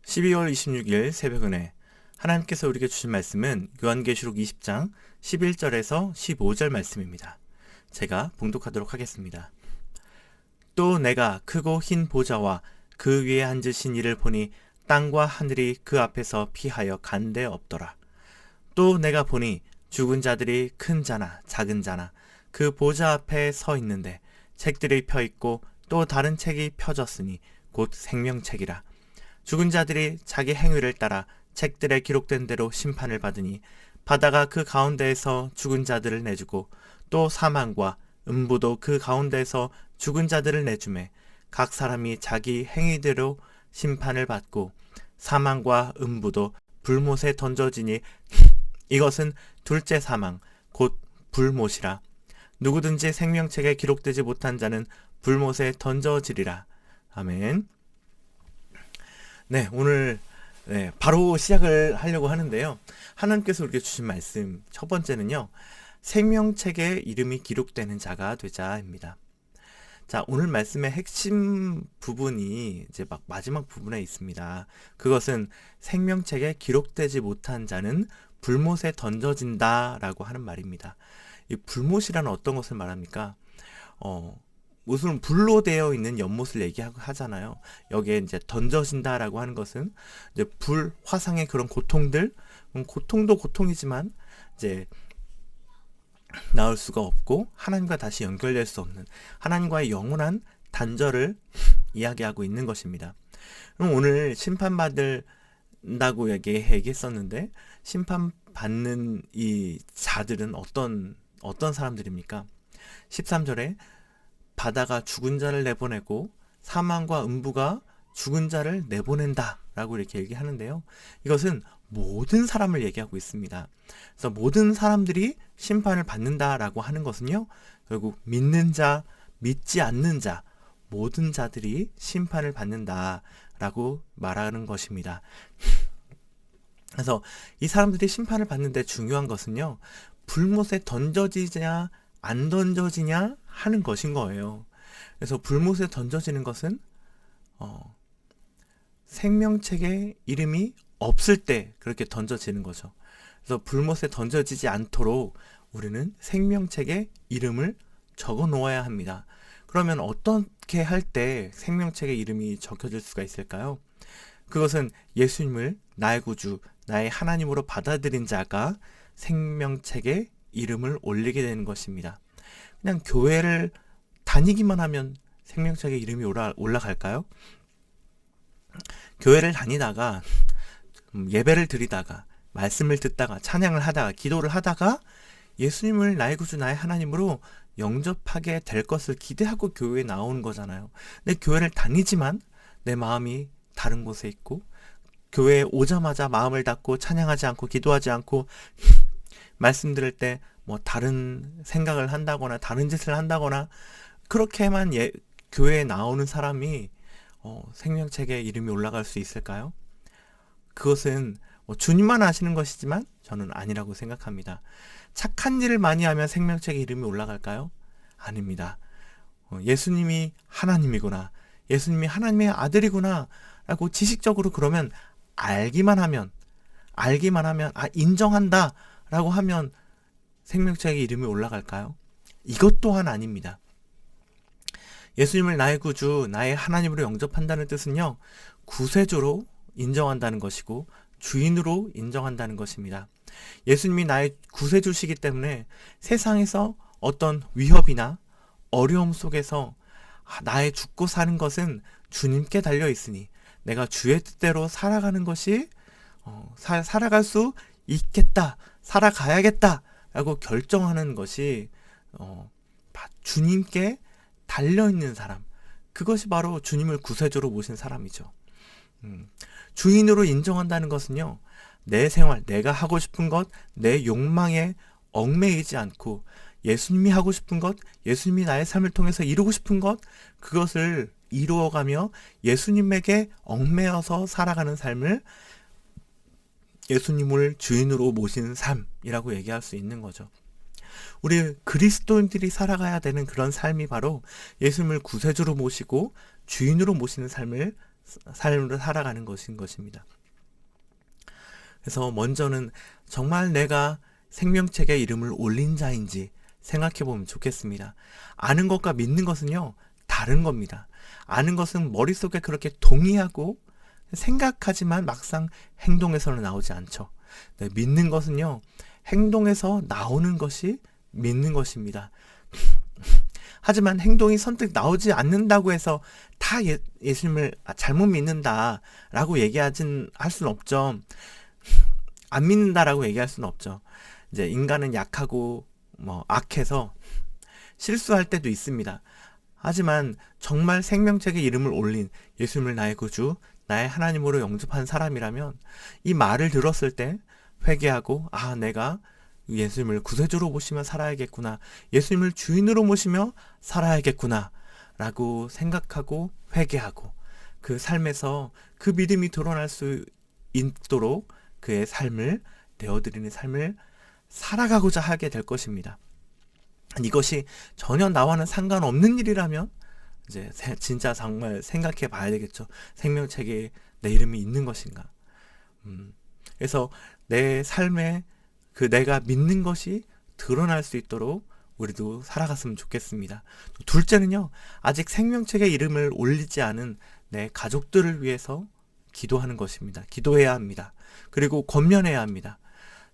12월 26일 새벽은혜 하나님께서 우리에게 주신 말씀은 요한계시록 20장 11절에서 15절 말씀입니다. 제가 봉독하도록 하겠습니다. 또 내가 크고 흰 보좌와 그 위에 앉으신 이를 보니 땅과 하늘이 그 앞에서 피하여 간데 없더라. 또 내가 보니 죽은 자들이 큰 자나 작은 자나 그 보좌 앞에 서 있는데 책들이 펴 있고 또 다른 책이 펴졌으니 곧 생명책이라. 죽은 자들이 자기 행위를 따라 책들에 기록된 대로 심판을 받으니 바다가 그 가운데에서 죽은 자들을 내주고 또 사망과 음부도 그 가운데에서 죽은 자들을 내주매 각 사람이 자기 행위대로 심판을 받고 사망과 음부도 불못에 던져지니 이것은 둘째 사망 곧 불못이라. 누구든지 생명책에 기록되지 못한 자는 불못에 던져지리라. 아멘. 네, 오늘 바로 시작을 하려고 하는데요. 하나님께서 우리에게 주신 말씀 첫 번째는요, 생명책에 이름이 기록되는 자가 되자입니다. 자, 오늘 말씀의 핵심 부분이 이제 막 마지막 부분에 있습니다. 그것은 생명책에 기록되지 못한 자는 불못에 던져진다라고 하는 말입니다. 이 불못이라는 어떤 것을 말합니까? 우선 불로 되어 있는 연못을 얘기하잖아요. 여기에 이제 던져진다라고 하는 것은 이제 불, 화상의 그런 고통들, 고통도 고통이지만 이제 나을 수가 없고 하나님과 다시 연결될 수 없는 하나님과의 영원한 단절을 이야기하고 있는 것입니다. 그럼 오늘 심판받는다고 얘기했었는데 심판받는 이 자들은 어떤 사람들입니까? 13절에 바다가 죽은 자를 내보내고 사망과 음부가 죽은 자를 내보낸다 라고 이렇게 얘기하는데요. 이것은 모든 사람을 얘기하고 있습니다. 그래서 모든 사람들이 심판을 받는다라고 하는 것은요, 결국 믿는 자, 믿지 않는 자, 모든 자들이 심판을 받는다라고 말하는 것입니다. 그래서 이 사람들이 심판을 받는데 중요한 것은요, 불못에 던져지냐 안 던져지냐 하는 것인 거예요. 그래서 불못에 던져지는 것은 생명책에 이름이 없을 때 그렇게 던져지는 거죠. 그래서 불못에 던져지지 않도록 우리는 생명책에 이름을 적어 놓아야 합니다. 그러면 어떻게 할 때 생명책에 이름이 적혀질 수가 있을까요? 그것은 예수님을 나의 구주, 나의 하나님으로 받아들인 자가 생명책에 이름을 올리게 되는 것입니다. 그냥 교회를 다니기만 하면 생명책에 이름이 올라갈까요? 교회를 다니다가 예배를 드리다가 말씀을 듣다가 찬양을 하다가 기도를 하다가 예수님을 나의 구주 나의 하나님으로 영접하게 될 것을 기대하고 교회에 나오는 거잖아요. 근데 교회를 다니지만 내 마음이 다른 곳에 있고 교회에 오자마자 마음을 닫고 찬양하지 않고 기도하지 않고 말씀 들을 때 뭐 다른 생각을 한다거나 다른 짓을 한다거나 그렇게만 교회에 나오는 사람이 생명책에 이름이 올라갈 수 있을까요? 그것은 주님만 아시는 것이지만 저는 아니라고 생각합니다. 착한 일을 많이 하면 생명책에 이름이 올라갈까요? 아닙니다. 예수님이 하나님이구나, 예수님이 하나님의 아들이구나 라고 지식적으로 그러면 알기만 하면 인정한다 라고 하면 생명책에 이름이 올라갈까요? 이것 또한 아닙니다. 예수님을 나의 구주, 나의 하나님으로 영접한다는 뜻은요, 구세주로 인정한다는 것이고 주인으로 인정한다는 것입니다. 예수님이 나의 구세주시기 때문에 세상에서 어떤 위협이나 어려움 속에서 나의 죽고 사는 것은 주님께 달려 있으니 내가 주의 뜻대로 살아가는 것이 살아갈 수 있겠다, 살아가야겠다 라고 결정하는 것이 주님께 달려있는 사람, 그것이 바로 주님을 구세주로 모신 사람이죠. 주인으로 인정한다는 것은요, 내 생활, 내가 하고 싶은 것, 내 욕망에 얽매이지 않고 예수님이 하고 싶은 것, 예수님이 나의 삶을 통해서 이루고 싶은 것, 그것을 이루어가며 예수님에게 얽매여서 살아가는 삶을 예수님을 주인으로 모시는 삶이라고 얘기할 수 있는 거죠. 우리 그리스도인들이 살아가야 되는 그런 삶이 바로 예수님을 구세주로 모시고 주인으로 모시는 삶을 삶을 살아가는 것인 것입니다. 그래서 먼저는 정말 내가 생명책에 이름을 올린 자인지 생각해 보면 좋겠습니다. 아는 것과 믿는 것은요, 다른 겁니다. 아는 것은 머릿속에 그렇게 동의하고 생각하지만 막상 행동에서는 나오지 않죠. 네, 믿는 것은요, 행동에서 나오는 것이 믿는 것입니다. 하지만 행동이 선뜻 나오지 않는다고 해서 다 예수님을 잘못 믿는다라고 할 수는 없죠. 안 믿는다라고 얘기할 수는 없죠. 이제 인간은 약하고 악해서 실수할 때도 있습니다. 하지만 정말 생명책에 이름을 올린 예수님을 나의 구주, 나의 하나님으로 영접한 사람이라면 이 말을 들었을 때 회개하고, 내가 예수님을 구세주로 모시며 살아야겠구나, 예수님을 주인으로 모시며 살아야겠구나 라고 생각하고 회개하고, 그 삶에서 그 믿음이 드러날 수 있도록 그의 삶을 내어드리는 삶을 살아가고자 하게 될 것입니다. 이것이 전혀 나와는 상관없는 일이라면 이제 진짜 정말 생각해 봐야 되겠죠. 생명책에 내 이름이 있는 것인가. 그래서 내 삶에 그 내가 믿는 것이 드러날 수 있도록 우리도 살아갔으면 좋겠습니다. 둘째는요, 아직 생명책에 이름을 올리지 않은 내 가족들을 위해서 기도하는 것입니다. 기도해야 합니다. 그리고 권면해야 합니다.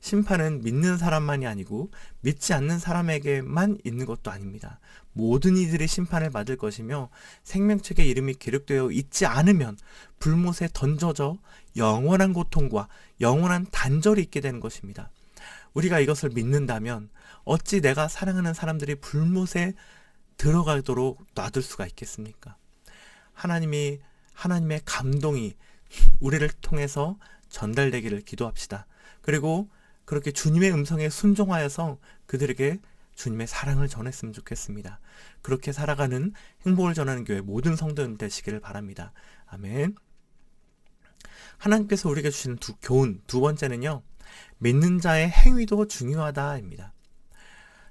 심판은 믿는 사람만이 아니고 믿지 않는 사람에게만 있는 것도 아닙니다. 모든 이들이 심판을 받을 것이며, 생명책에 이름이 기록되어 있지 않으면 불못에 던져져 영원한 고통과 영원한 단절이 있게 되는 것입니다. 우리가 이것을 믿는다면 어찌 내가 사랑하는 사람들이 불못에 들어가도록 놔둘 수가 있겠습니까? 하나님의 감동이 우리를 통해서 전달되기를 기도합시다. 그리고 그렇게 주님의 음성에 순종하여서 그들에게 주님의 사랑을 전했으면 좋겠습니다. 그렇게 살아가는 행복을 전하는 교회 모든 성도들 되시기를 바랍니다. 아멘. 하나님께서 우리에게 주시는 교훈 두 번째는요, 믿는 자의 행위도 중요하다입니다.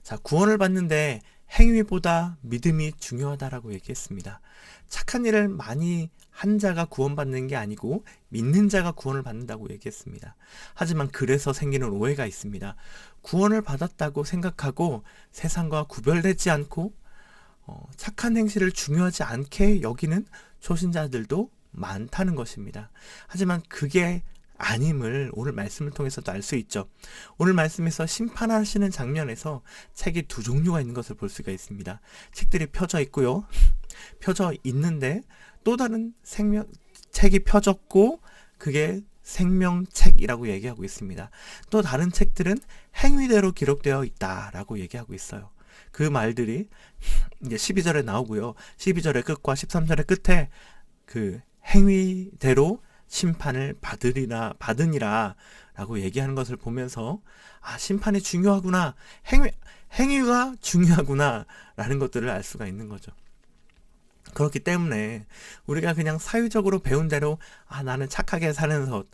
자, 구원을 받는데 행위보다 믿음이 중요하다라고 얘기했습니다. 착한 일을 많이 한 자가 구원받는 게 아니고 믿는 자가 구원을 받는다고 얘기했습니다. 하지만 그래서 생기는 오해가 있습니다. 구원을 받았다고 생각하고 세상과 구별되지 않고 착한 행실을 중요하지 않게 여기는 초신자들도 많다는 것입니다. 하지만 그게 아님을 오늘 말씀을 통해서도 알 수 있죠. 오늘 말씀에서 심판하시는 장면에서 책이 두 종류가 있는 것을 볼 수가 있습니다. 책들이 펴져 있고요. 펴져 있는데 또 다른 책이 펴졌고 그게 생명책이라고 얘기하고 있습니다. 또 다른 책들은 행위대로 기록되어 있다라고 얘기하고 있어요. 그 말들이 이제 12절에 나오고요. 12절의 끝과 13절의 끝에 그 행위대로 심판을 받으니라 라고 얘기하는 것을 보면서 심판이 중요하구나, 행위가 중요하구나 라는 것들을 알 수가 있는 거죠. 그렇기 때문에 우리가 그냥 사유적으로 배운 대로 나는 착하게 사는 것,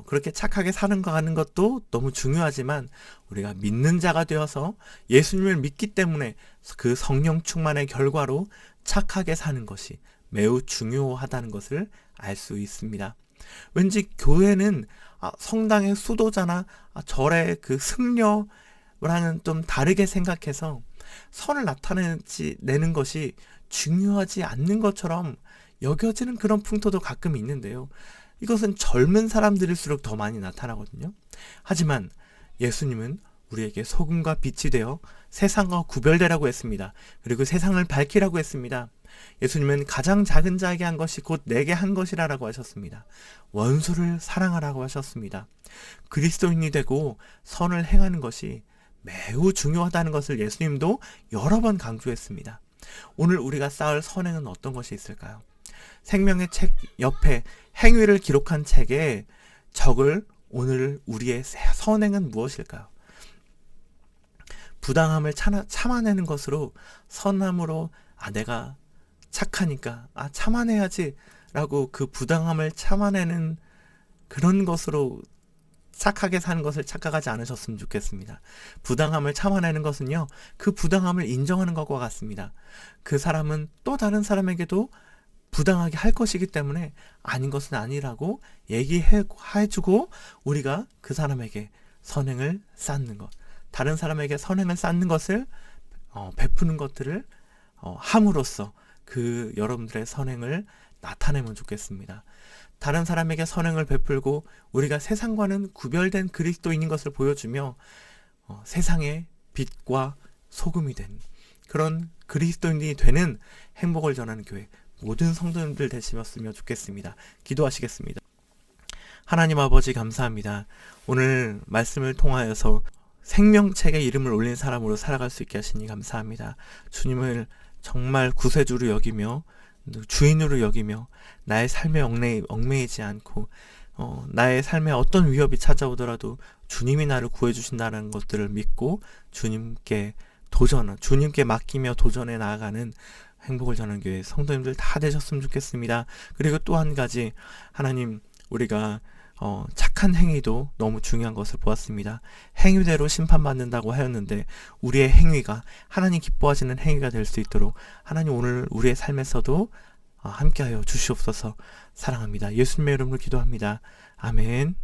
그렇게 착하게 사는 거 하는 것도 너무 중요하지만, 우리가 믿는 자가 되어서 예수님을 믿기 때문에 그 성령 충만의 결과로 착하게 사는 것이 매우 중요하다는 것을 알 수 있습니다. 왠지 교회는 성당의 수도자나 절의 그 승려랑은 좀 다르게 생각해서 선을 나타내는 것이 중요하지 않는 것처럼 여겨지는 그런 풍토도 가끔 있는데요. 이것은 젊은 사람들일수록 더 많이 나타나거든요. 하지만 예수님은 우리에게 소금과 빛이 되어 세상과 구별되라고 했습니다. 그리고 세상을 밝히라고 했습니다. 예수님은 가장 작은 자에게 한 것이 곧 내게 한 것이라고 하셨습니다. 원수를 사랑하라고 하셨습니다. 그리스도인이 되고 선을 행하는 것이 매우 중요하다는 것을 예수님도 여러 번 강조했습니다. 오늘 우리가 쌓을 선행은 어떤 것이 있을까요? 생명의 책 옆에 행위를 기록한 책에 적을 오늘 우리의 선행은 무엇일까요? 부당함을 참아내는 것으로, 선함으로 내가 착하니까 참아내야지 라고 그 부당함을 참아내는 그런 것으로 착하게 사는 것을 착각하지 않으셨으면 좋겠습니다. 부당함을 참아내는 것은요, 그 부당함을 인정하는 것과 같습니다. 그 사람은 또 다른 사람에게도 부당하게 할 것이기 때문에 아닌 것은 아니라고 얘기해주고 우리가 그 사람에게 선행을 쌓는 것, 다른 사람에게 선행을 쌓는 것을 베푸는 것들을 함으로써 그 여러분들의 선행을 나타내면 좋겠습니다. 다른 사람에게 선행을 베풀고 우리가 세상과는 구별된 그리스도인인 것을 보여주며 세상의 빛과 소금이 된 그런 그리스도인이 되는 행복을 전하는 교회 모든 성도님들 되시면 좋겠습니다. 기도하시겠습니다. 하나님 아버지 감사합니다. 오늘 말씀을 통하여서 생명책에 이름을 올린 사람으로 살아갈 수 있게 하시니 감사합니다. 주님을 정말 구세주로 여기며 주인으로 여기며 나의 삶에 얽매이지 않고 나의 삶에 어떤 위협이 찾아오더라도 주님이 나를 구해주신다는 것들을 믿고 주님께 맡기며 도전해 나아가는 행복을 전하는 교회 성도님들 다 되셨으면 좋겠습니다. 그리고 또 한 가지, 하나님, 우리가 착한 행위도 너무 중요한 것을 보았습니다. 행위대로 심판받는다고 하였는데 우리의 행위가 하나님 기뻐하시는 행위가 될 수 있도록 하나님 오늘 우리의 삶에서도 함께하여 주시옵소서. 사랑합니다. 예수님의 이름으로 기도합니다. 아멘.